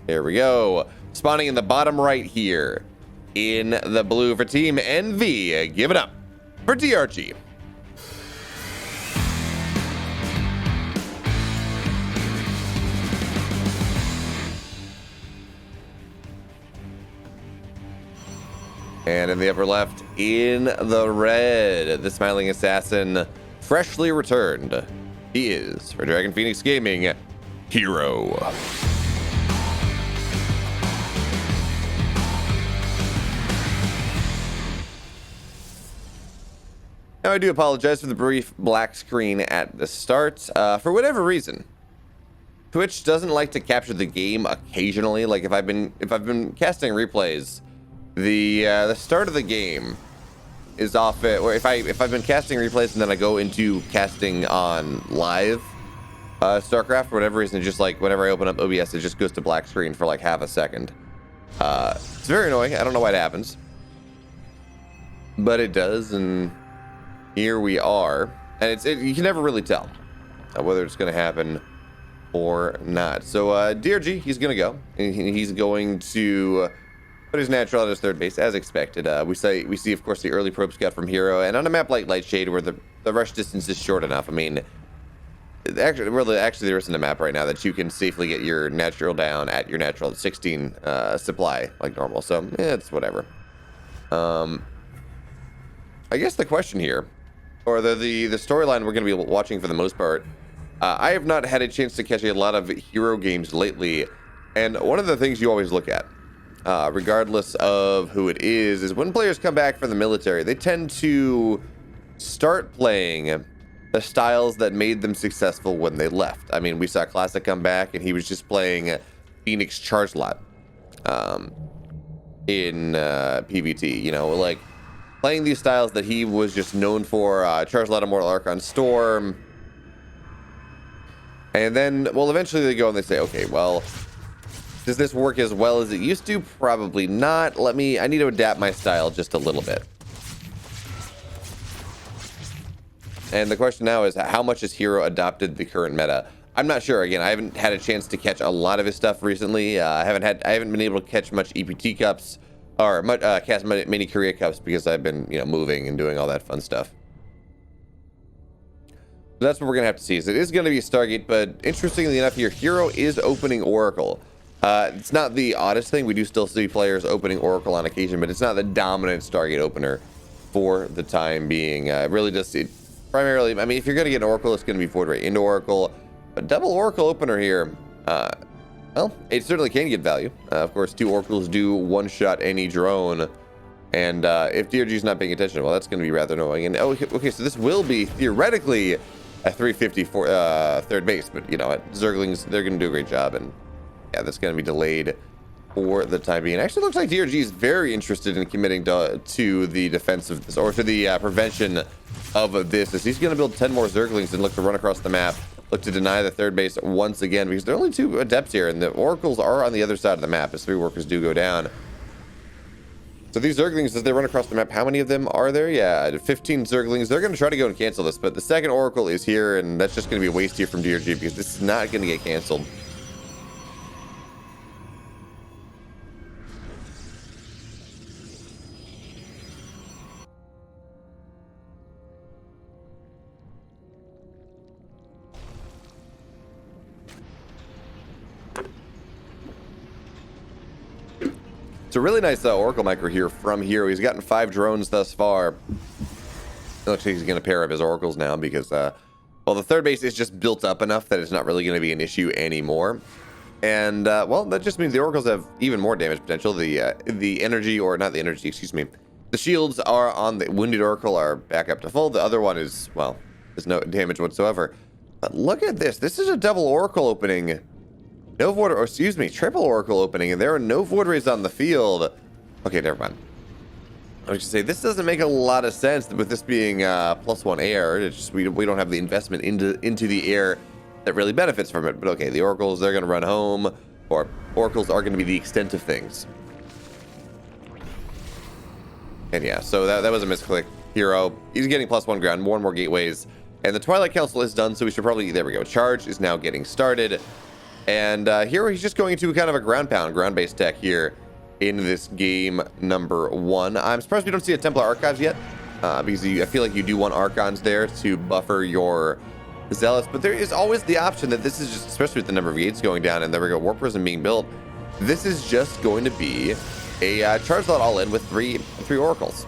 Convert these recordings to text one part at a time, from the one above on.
There we go. Spawning in the bottom right here. In the blue for Team NV. Give it up for DRG. And in the upper left, in the red, the smiling assassin, freshly returned. He is, for Dragon Phoenix Gaming, Hero. Now, I do apologize for the brief black screen at the start. For whatever reason, Twitch doesn't like to capture the game occasionally. Like if I've been casting replays, the start of the game is off it. Or if I've been casting replays and then I go into casting on live StarCraft for whatever reason, just like whenever I open up OBS, it just goes to black screen for like half a second. It's very annoying. I don't know why it happens, but it does, and here we are. And you can never really tell whether it's going to happen or not. So DRG, he's going to go. He's going to put his natural at his third base, as expected. We see, of course, the early probe scout from Hero, and on a map like Lightshade, where the rush distance is short enough. I mean, actually, there isn't a map right now that you can safely get your natural down at your natural 16 supply like normal. So it's whatever. I guess the question here, or the storyline we're going to be watching for the most part, I have not had a chance to catch a lot of Hero games lately, and one of the things you always look at, regardless of who it is when players come back from the military, they tend to start playing the styles that made them successful when they left. I mean, we saw Classic come back, and he was just playing Phoenix Charge Lot in PvT, you know, like playing these styles that he was just known for, Charge Lot, Immortal Archon Storm. And then, well, eventually they go and they say, okay, well, does this work as well as it used to? Probably not. I need to adapt my style just a little bit. And the question now is, how much has Hero adopted the current meta? I'm not sure. Again, I haven't had a chance to catch a lot of his stuff recently. I haven't been able to catch much EPT cups or cast many Korea cups because I've been, moving and doing all that fun stuff. So that's what we're gonna have to see. So it is gonna be a Stargate, but interestingly enough, here Hero is opening Oracle. It's not the oddest thing. We do still see players opening Oracle on occasion, but it's not the dominant Stargate opener for the time being. Really just primarily, I mean, if you're going to get an Oracle, it's going to be forward right into Oracle. A double Oracle opener here, well, it certainly can get value. Of course, 2 Oracles do one-shot any drone, and if DRG's not paying attention, well, that's going to be rather annoying. And okay, so this will be theoretically a 350 for third base, but you know what, Zerglings, they're going to do a great job, and yeah, that's going to be delayed for the time being. It actually looks like DRG is very interested in committing to the defense of this, or to the prevention of this, as he's going to build 10 more Zerglings and look to run across the map, look to deny the third base once again, because there are only 2 adepts here, and the Oracles are on the other side of the map as 3 workers do go down. So these Zerglings, as they run across the map, how many of them are there? Yeah, 15 Zerglings. They're going to try to go and cancel this, but the second Oracle is here, and that's just going to be a waste here from DRG, because this is not going to get canceled. It's a really nice Oracle micro here from Hero. He's gotten 5 drones thus far. It looks like he's going to pair up his Oracles now because, well, the third base is just built up enough that it's not really going to be an issue anymore. And, well, that just means the Oracles have even more damage potential. The energy, or not the energy, excuse me. The shields are on the Wounded Oracle are back up to full. The other one is, well, there's no damage whatsoever. But look at this. This is a double Oracle opening. No void, or excuse me, triple Oracle opening, and there are no void rays on the field. Okay, never mind. I was just say this doesn't make a lot of sense with this being +1 air. It's just we don't have the investment into the air that really benefits from it. But okay, the Oracles, they're going to run home, or Oracles are going to be the extent of things. And yeah, so that was a misclick. Hero, he's getting +1 ground, more and more gateways, and the Twilight Council is done. So we should probably, there we go. Charge is now getting started. And here he's just going to kind of a ground pound, ground-based tech here in this game number 1. I'm surprised we don't see a Templar Archives yet, because I feel like you do want Archons there to buffer your Zealots, but there is always the option that this is just, especially with the number of gates going down, and there we go, War Prison being built, this is just going to be a charge lot all in with three Oracles.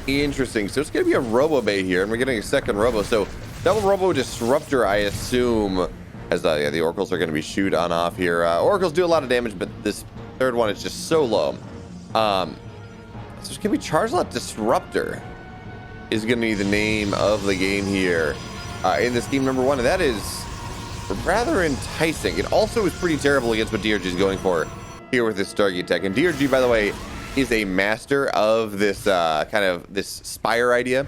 Interesting. So it's going to be a Robo Bay here, and we're getting a second Robo. So double Robo Disruptor, I assume, as yeah, the Oracles are going to be shoot on off here. Oracles do a lot of damage, but this third one is just so low. So it's going to be Charge Lot Disruptor is going to be the name of the game here in this game number 1, and that is rather enticing. It also is pretty terrible against what DRG is going for here with this Stargate tech. And DRG, by the way, is a master of this kind of this Spire idea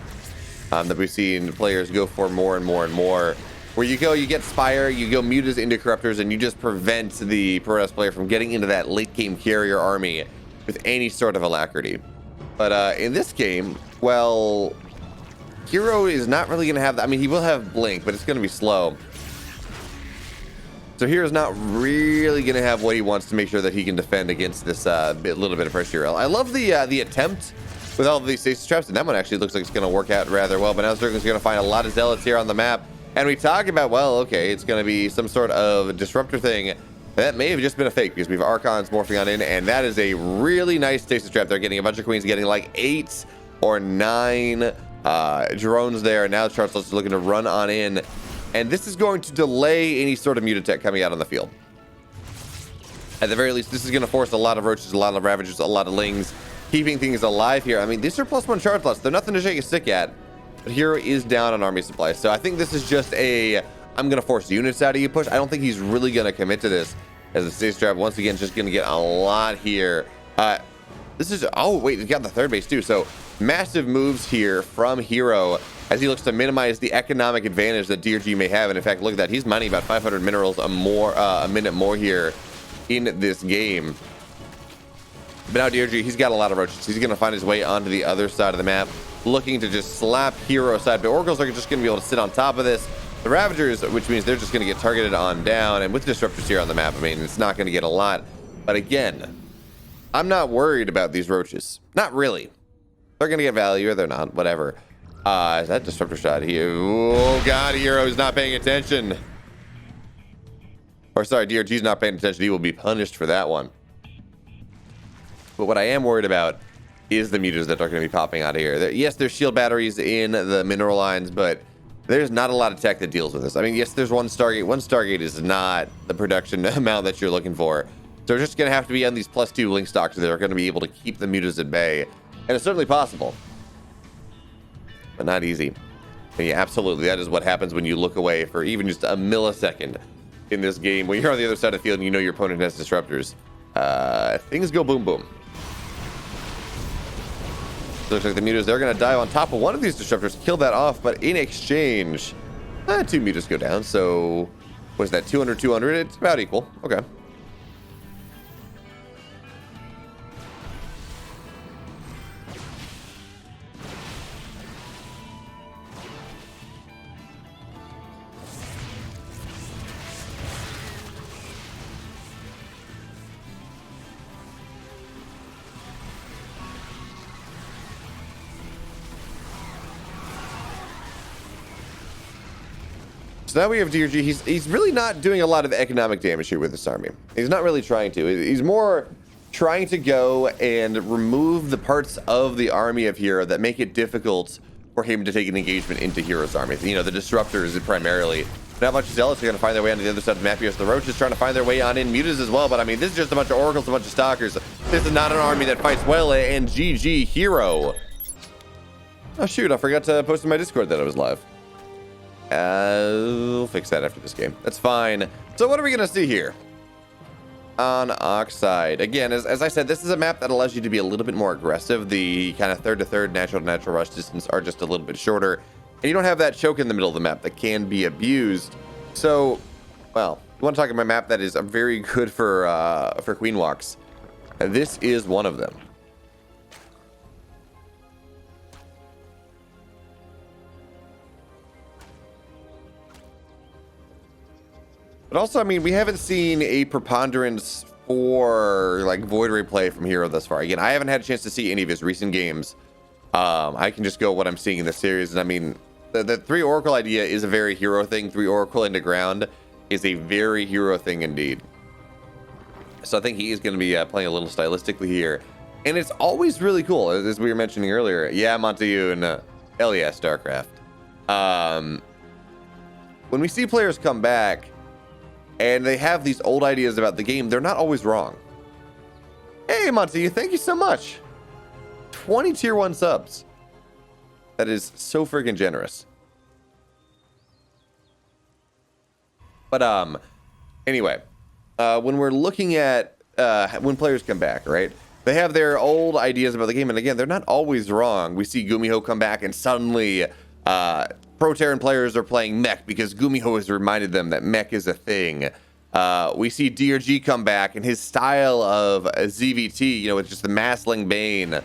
that we've seen players go for more and more and more. Where you get Spire, you go Mutas into Corruptors, and you just prevent the Protoss player from getting into that late game carrier army with any sort of alacrity. But in this game, well, Hero is not really going to have that. I mean, he will have Blink, but it's going to be slow. So Hero's not really going to have what he wants to make sure that he can defend against this little bit of pressure. I love the attempt with all of these stasis traps, and that one actually looks like it's going to work out rather well. But now Zerglin's going to find a lot of Zealots here on the map. And we talk about, well, okay, it's going to be some sort of disruptor thing. That may have just been a fake because we have Archons morphing on in, and that is a really nice stasis trap. They're getting a bunch of Queens, getting like 8 or 9 drones there. And now Charles is looking to run on in. And this is going to delay any sort of mutatech coming out on the field. At the very least, this is going to force a lot of Roaches, a lot of Ravagers, a lot of Lings, keeping things alive here. I mean, these are +1 charge lots. They're nothing to shake a stick at. But Hero is down on army supplies. So I think this is just a, I'm going to force units out of you push. I don't think he's really going to commit to this, as the Stasis Trap, once again, just going to get a lot here. This is, oh, wait, he's got the third base too. So massive moves here from Hero as he looks to minimize the economic advantage that DRG may have. And in fact, look at that. He's mining about 500 minerals a minute more here in this game. But now DRG, he's got a lot of Roaches. He's going to find his way onto the other side of the map, looking to just slap Hero aside. But Oracles are just going to be able to sit on top of this. The Ravagers, which means they're just going to get targeted on down. And with Disruptors here on the map, I mean, it's not going to get a lot. But again, I'm not worried about these Roaches. Not really. They're going to get value or they're not, whatever. Is that Disruptor shot here? Oh, God, Hero is not paying attention. Or, sorry, DRG's not paying attention. He will be punished for that one. But what I am worried about is the mutas that are going to be popping out of here. Yes, there's shield batteries in the mineral lines, but there's not a lot of tech that deals with this. I mean, yes, there's one Stargate. One Stargate is not the production amount that you're looking for. So they're just going to have to be on these +2 link stocks that are going to be able to keep the mutas at bay. And it's certainly possible, but not easy. And yeah, absolutely, that is what happens when you look away for even just a millisecond in this game. When you're on the other side of the field and you know your opponent has disruptors, things go boom boom. Looks like the mutas, they're going to dive on top of one of these disruptors, kill that off, but in exchange, 2 mutas go down. So, what's that, 200, 200? It's about equal. Okay. So now we have DRG. He's really not doing a lot of economic damage here with this army. He's not really trying to. He's more trying to go and remove the parts of the army of Hero that make it difficult for him to take an engagement into Hero's army. You know, the disruptors primarily. Now a bunch of Zealots are going to find their way onto the other side of the map here. So the Roaches trying to find their way on in. Mutas as well. But I mean, this is just a bunch of Oracles, a bunch of Stalkers. This is not an army that fights well. And GG Hero. Oh shoot, I forgot to post in my Discord that I was live. We'll fix that after this game. That's fine. So what are we going to see here? on Oxide. Again, as I said, this is a map that allows you to be a little bit more aggressive. The kind of third to third, natural to natural rush distance are just a little bit shorter. And you don't have that choke in the middle of the map that can be abused. So, well, you want to talk about a map that is very good for queen walks. This is one of them. But also, I mean, we haven't seen a preponderance for like Void Ray play from Hero thus far. Again, I haven't had a chance to see any of his recent games. I can just go what I'm seeing in the series. And I mean, the 3 Oracle idea is a very Hero thing. 3 Oracle into ground is a very Hero thing indeed. So I think he is going to be playing a little stylistically here. And it's always really cool, as we were mentioning earlier. Yeah, Monteune. Hell yeah, StarCraft. When we see players come back, and they have these old ideas about the game, they're not always wrong. Hey, Monty, thank you so much. 20 tier 1 subs. That is so freaking generous. But, anyway, when we're looking at, when players come back, right? They have their old ideas about the game, and again, they're not always wrong. We see Gumiho come back, and suddenly, Pro Terran players are playing mech because Gumiho has reminded them that mech is a thing. We see DRG come back and his style of ZVT, you know, with just the Massling Bane,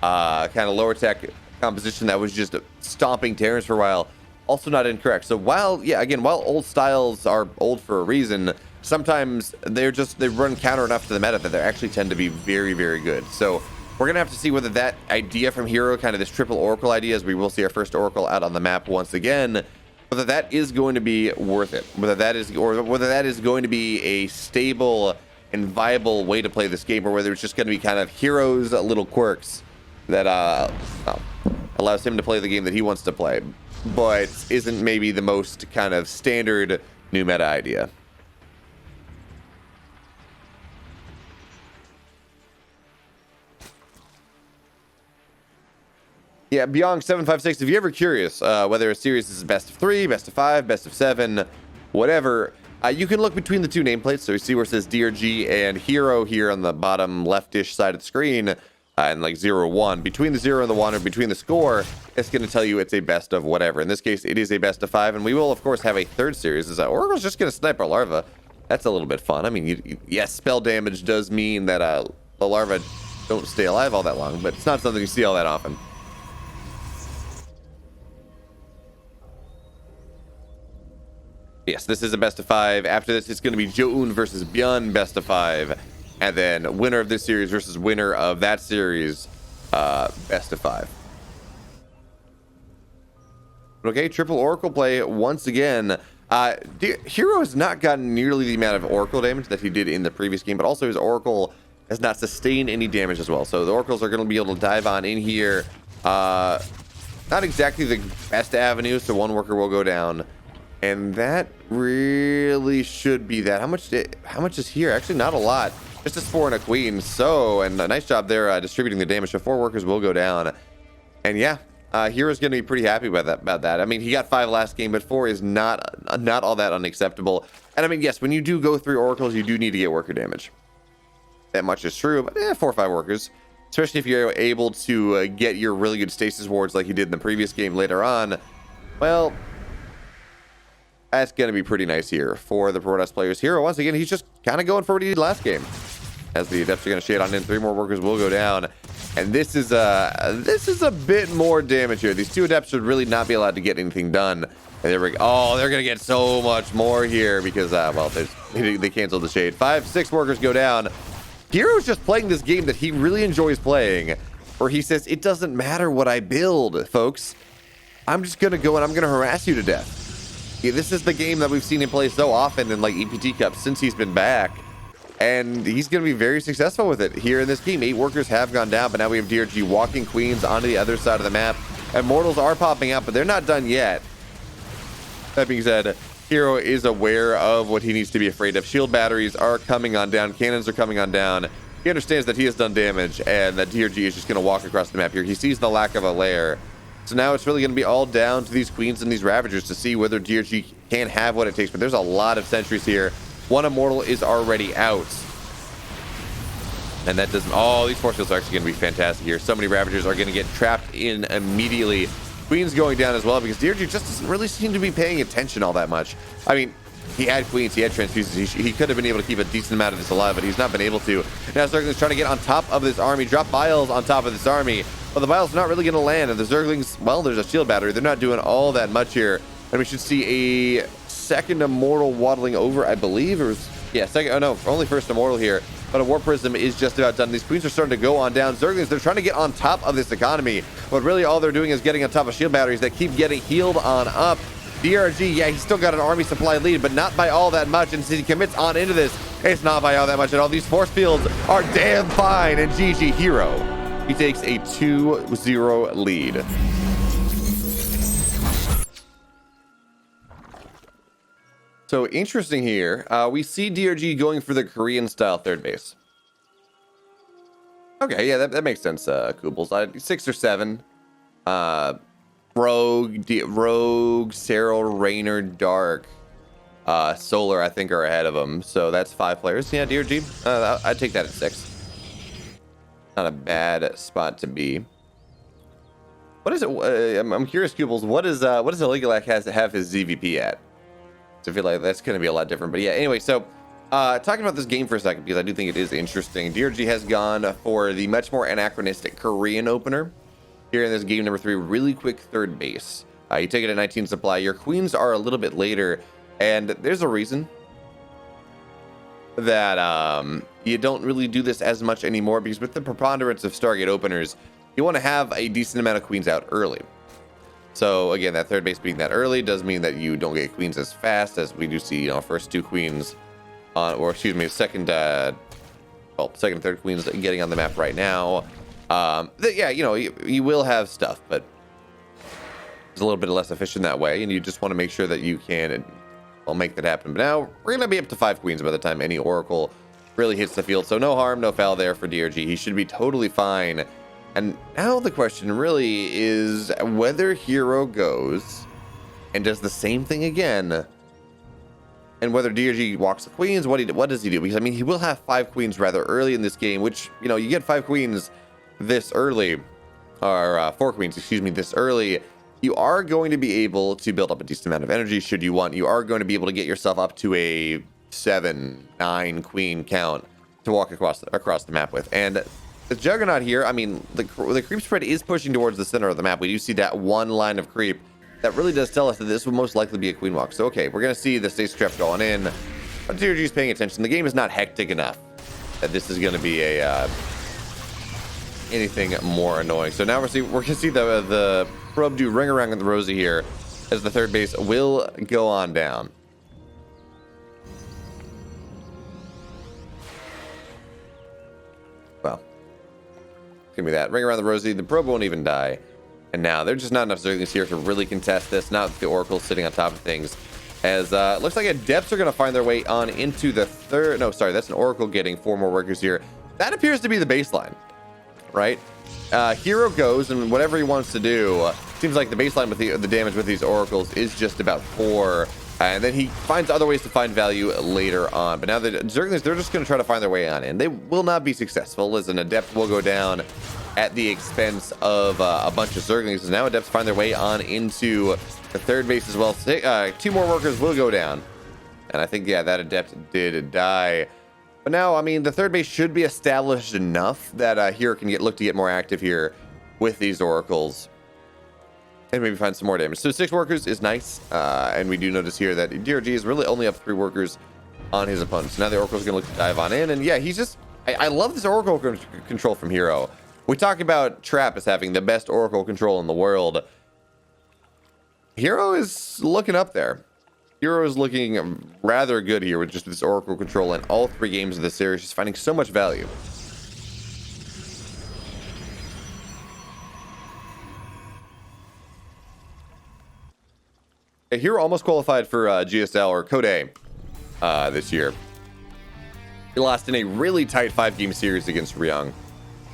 kind of lower tech composition that was just stomping Terrans for a while, also not incorrect. So while, yeah, again, while old styles are old for a reason, sometimes they run counter enough to the meta that they actually tend to be very, very good. So we're going to have to see whether that idea from Hero, kind of this triple Oracle idea, as we will see our first Oracle out on the map once again, whether that is going to be worth it, whether that is going to be a stable and viable way to play this game, or whether it's just going to be kind of Hero's little quirks that allows him to play the game that he wants to play, but isn't maybe the most kind of standard new meta idea. Yeah, Beyond756, if you're ever curious whether a series is best of 3, best of 5, best of 7, whatever, you can look between the 2 nameplates. So you see where it says DRG and Hero here on the bottom leftish side of the screen, and like 0, 1. Between the 0 and the 1, or between the score, it's going to tell you it's a best of whatever. In this case, it is a best of 5, and we will, of course, have a third series. Is that Oracle's just going to snipe our larva. That's a little bit fun. I mean, yes, spell damage does mean that the larva don't stay alive all that long, but it's not something you see all that often. Yes, this is a best of 5. After this, it's going to be Zoun versus Byun best of 5. And then winner of this series versus winner of that series, best of 5. Okay, triple Oracle play once again. Hero has not gotten nearly the amount of Oracle damage that he did in the previous game, but also his Oracle has not sustained any damage as well. So the Oracles are going to be able to dive on in here. Not exactly the best avenue, so one worker will go down. And that really should be that. How much is here? Actually, not a lot. Just a Spore and a Queen. So, and a nice job there distributing the damage. So 4 workers will go down. And yeah, Hero's going to be pretty happy about that. I mean, he got 5 last game, but 4 is not all that unacceptable. And I mean, yes, when you do go 3 Oracles, you do need to get worker damage. That much is true, but 4 or 5 workers. Especially if you're able to get your really good stasis wards like you did in the previous game later on. Well, that's going to be pretty nice here for the Protoss players. Hero, once again, he's just kind of going for what he did last game. As the Adepts are going to shade on in, 3 more workers will go down. And this is a bit more damage here. These 2 Adepts should really not be allowed to get anything done. And there we go. Oh, they're going to get so much more here because, well, they canceled the shade. 5, 6 workers go down. Hero's just playing this game that he really enjoys playing, where he says, it doesn't matter what I build, folks. I'm just going to go and I'm going to harass you to death. Yeah, this is the game that we've seen him play so often in like EPT Cup since he's been back, and he's going to be very successful with it here in this game. 8 workers have gone down, but now we have DRG walking Queens onto the other side of the map. Immortals are popping out, but they're not done yet. That being said, Hero is aware of what he needs to be afraid of. Shield batteries are coming on down. Cannons are coming on down. He understands that he has done damage and that DRG is just going to walk across the map here. He sees the lack of a lair. So now it's really going to be all down to these Queens and these Ravagers to see whether DRG can have what it takes. But there's a lot of sentries here. 1 Immortal is already out. And that doesn't... Oh, these force fields are actually going to be fantastic here. So many Ravagers are going to get trapped in immediately. Queen's going down as well because DRG just doesn't really seem to be paying attention all that much. I mean, he had Queens, he had Transfuses. He could have been able to keep a decent amount of this alive, but he's not been able to. Now Zergling's trying to get on top of this army, drop Biles on top of this army. But the Biles are not really going to land. And the Zerglings, well, there's a shield battery. They're not doing all that much here. And we should see a second Immortal waddling over, I believe. It was, yeah, second. Oh, no, only first Immortal here. But a War Prism is just about done. These Queens are starting to go on down. Zerglings, they're trying to get on top of this economy. But really all they're doing is getting on top of shield batteries that keep getting healed on up. DRG, yeah, he's still got an army supply lead, but not by all that much. And since he commits on into this, it's not by all that much at all. These force fields are damn fine. And GG Hero, he takes a 2-0 lead. So interesting here, we see DRG going for the Korean style third base. Okay, yeah, that makes sense, Kubels. 6 or 7. Rogue, Serral, Raynor, Dark, Solar, I think, are ahead of him. So that's 5 players. Yeah, DRG, I'd take that at 6. Not a bad spot to be. What is it? I'm curious, Kubels. What does Aligalac have his ZVP at? So I feel like that's going to be a lot different. But yeah, anyway, so talking about this game for a second, because I do think it is interesting. DRG has gone for the much more anachronistic Korean opener here in this game number 3. Really quick third base. You take it at 19 supply. Your Queens are a little bit later. And there's a reason that you don't really do this as much anymore, because with the preponderance of Stargate openers, you want to have a decent amount of Queens out early. So again, that third base being that early does mean that you don't get Queens as fast as we do see, you know, first 2 Queens on, or excuse me, second and third Queens getting on the map right now. Yeah, you know, you will have stuff, but it's a little bit less efficient that way, and you just want to make sure that you can, well, make that happen. But now we're gonna be up to 5 Queens by the time any Oracle really hits the field, so no harm, no foul there for DRG. He should be totally fine. And now the question really is whether Hero goes and does the same thing again, and whether DRG walks the Queens. What does he do? Because I mean, he will have 5 Queens rather early in this game, which, you know, you get 5 Queens this early, or 4 Queens, excuse me, this early. You are going to be able to build up a decent amount of energy should you want. You are going to be able to get yourself up to a 7, 9 Queen count to walk across the map with. And the Juggernaut here, I mean, the creep spread is pushing towards the center of the map. We do see that one line of creep. That really does tell us that this will most likely be a Queen walk. So, okay, we're going to see the Stasis Trap going in. But DRG is paying attention. The game is not hectic enough that this is going to be a anything more annoying. So now we're going to see the probe do ring around the Rosie here as the third base will go on down. Well, give me that. Ring around the Rosie. The probe won't even die. And now there's just not enough Zerglings here to really contest this. Now the Oracle sitting on top of things. As looks like Adepts are going to find their way on into the third. No, sorry, that's an Oracle getting 4 more workers here. That appears to be the baseline, right? Hero goes, and whatever he wants to do, seems like the baseline with the damage with these Oracles is just about 4. And then he finds other ways to find value later on. But now the Zerglings, they're just going to try to find their way on in. They will not be successful, as an Adept will go down at the expense of a bunch of Zerglings. And now Adepts find their way on into the third base as well. 2 more workers will go down. And I think, yeah, that Adept did die. But now, I mean, the third base should be established enough that Hero can look to get more active here with these Oracles. And maybe find some more damage. So 6 workers is nice. And we do notice here that DRG is really only up 3 workers on his opponents. Now the Oracle's going to look to dive on in. And yeah, he's just... I love this Oracle control from Hero. We talk about Trap as having the best Oracle control in the world. Hero is looking up there. Hero is looking rather good here with just this Oracle control in all 3 games of the series. Just finding so much value. Hero almost qualified for GSL or Code A this year. He lost in a really tight 5-game series against Ryung.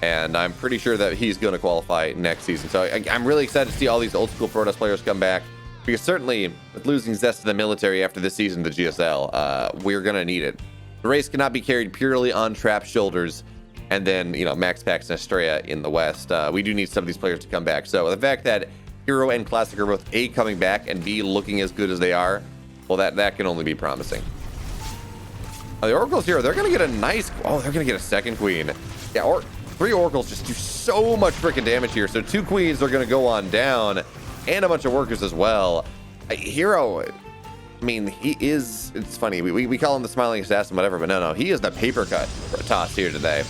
And I'm pretty sure that he's going to qualify next season. So I'm really excited to see all these old school Protoss players come back. Because certainly, with losing Zest to the military after this season, the GSL, we're going to need it. The race cannot be carried purely on Trap's shoulders and then, you know, Max Pax and Astrea in the West. We do need some of these players to come back. So the fact that Hero and Classic are both A, coming back, and B, looking as good as they are, well, that can only be promising. The Oracles here, they're going to get a nice... Oh, they're going to get a second Queen. Yeah, or 3 Oracles just do so much freaking damage here. So 2 Queens are going to go on down, and a bunch of workers as well. Hero, I mean, he is... It's funny, we call him the Smiling Assassin, whatever, but no, he is the paper cut toss here today.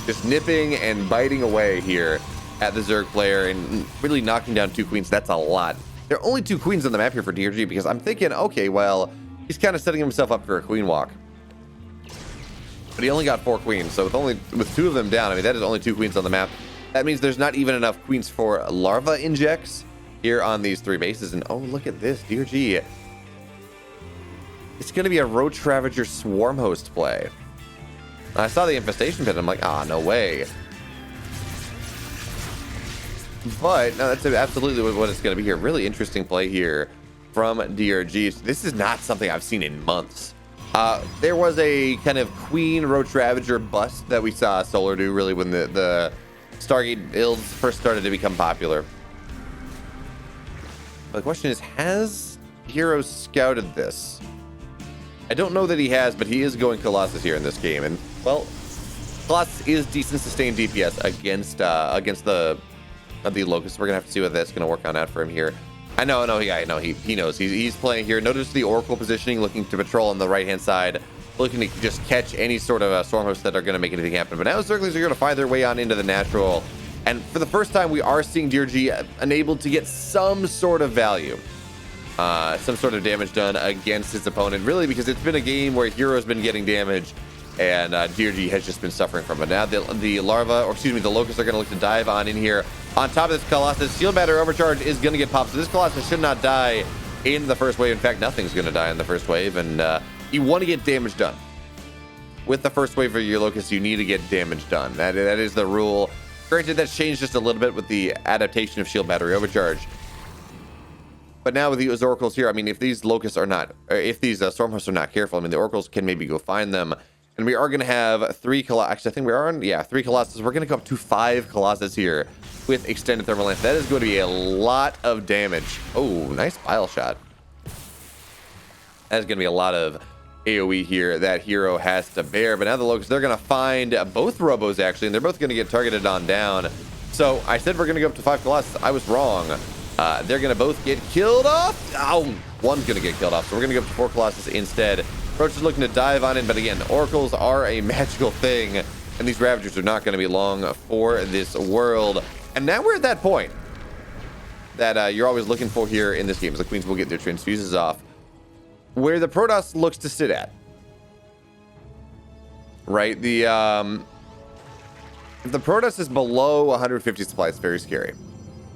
Just nipping and biting away here at the Zerg player and really knocking down 2 Queens. That's a lot. There are only 2 Queens on the map here for DRG because I'm thinking, okay, well, he's kind of setting himself up for a Queen walk. But he only got 4 Queens, so with 2 of them down, I mean, that is only 2 Queens on the map. That means there's not even enough Queens for larva injects here on these 3 bases. And oh, look at this, DRG. It's going to be a Roach Ravager Swarm Host play. I saw the Infestation Pit, I'm like, ah, no way. But no, that's absolutely what it's going to be here. Really interesting play here from DRG. This is not something I've seen in months. There was a kind of Queen Roach Ravager bust that we saw Solar do really when the Stargate builds first started to become popular. The question is, has Hero scouted this? I don't know that he has, but he is going Colossus here in this game. And, well, Colossus is decent sustained DPS against the Locust. We're going to have to see what that's going to work on out for him here. I know, he knows. He's playing here. Notice the Oracle positioning, looking to patrol on the right-hand side, looking to just catch any sort of Storm Hosts that are going to make anything happen. But now Zerglings are going to find their way on into the natural. And for the first time, we are seeing DRG unable to get some sort of value. Some sort of damage done against his opponent, really, because it's been a game where Hero's been getting damage and DRG has just been suffering from it. Now the larva, or excuse me, the Locusts are going to look to dive on in here. On top of this Colossus, Shield Battery Overcharge is going to get popped, so this Colossus should not die in the first wave. In fact, nothing's going to die in the first wave, and you want to get damage done. With the first wave of your Locusts, you need to get damage done. That is the rule. Granted, that's changed just a little bit with the adaptation of Shield Battery Overcharge. But now with the Oracles here, I mean, if these Locusts are not, or if these Storm Hosts are not careful, I mean, the Oracles can maybe go find them. And we are going to have 3 Colossus. Actually, I think we are on, 3 Colossus. We're going to go up to 5 Colossus here with extended thermal length. That is going to be a lot of damage. Oh, nice bile shot. That is going to be a lot of AoE here that Hero has to bear. But now the Locusts, they're going to find both Robos, actually, and they're both going to get targeted on down. So I said we're going to go up to 5 Colossus. I was wrong. They're going to both get killed off. Oh, one's going to get killed off. So we're going to go up to 4 Colossus instead. Roach is looking to dive on in, but again, Oracles are a magical thing, and these Ravagers are not going to be long for this world. And now we're at that point that you're always looking for here in this game, as the Queens will get their transfuses off, where the Protoss looks to sit at. Right? If the Protoss is below 150 supply, it's very scary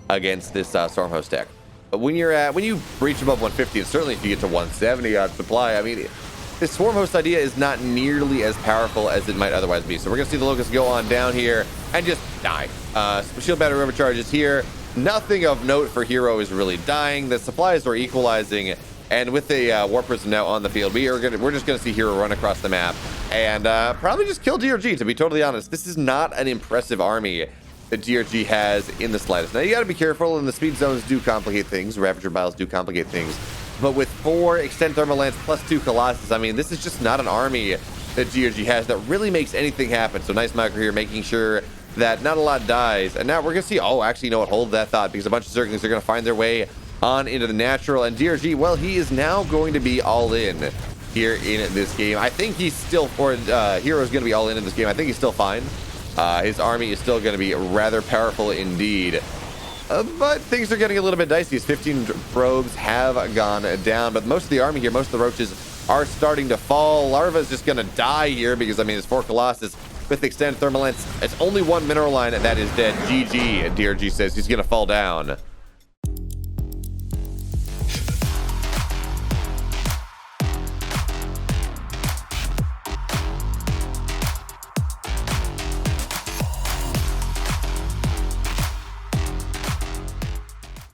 against this Storm Host deck. But when you reach above 150, and certainly if you get to 170 on supply, I mean, this Swarm Host idea is not nearly as powerful as it might otherwise be. So we're going to see the Locusts go on down here and just die. Shield Battery Overcharge is here. Nothing of note for Hero is really dying. The supplies are equalizing. And with the War Prism now on the field, we're just going to see Hero run across the map and probably just kill DRG, to be totally honest. This is not an impressive army that DRG has in the slightest. Now, you got to be careful, and the speed zones do complicate things. Ravager Biles do complicate things. But with 4 Extend Thermal Lance plus 2 Colossus, I mean, this is just not an army that DRG has that really makes anything happen. So nice micro here, making sure that not a lot dies. And now we're going to see, oh, actually, you know what, hold that thought, because a bunch of Zerglings are going to find their way on into the natural. And DRG, well, he is now going to be all in here in this game. I think he's still, Hero's going to be all in this game. I think he's still fine. His army is still going to be rather powerful indeed. But things are getting a little bit dicey as 15 probes have gone down. But most of the army here, most of the Roaches are starting to fall. Larva is just going to die here because, I mean, it's 4 Colossus with extended thermal lance. It's only 1 mineral line that is dead. GG, DRG says he's going to fall down.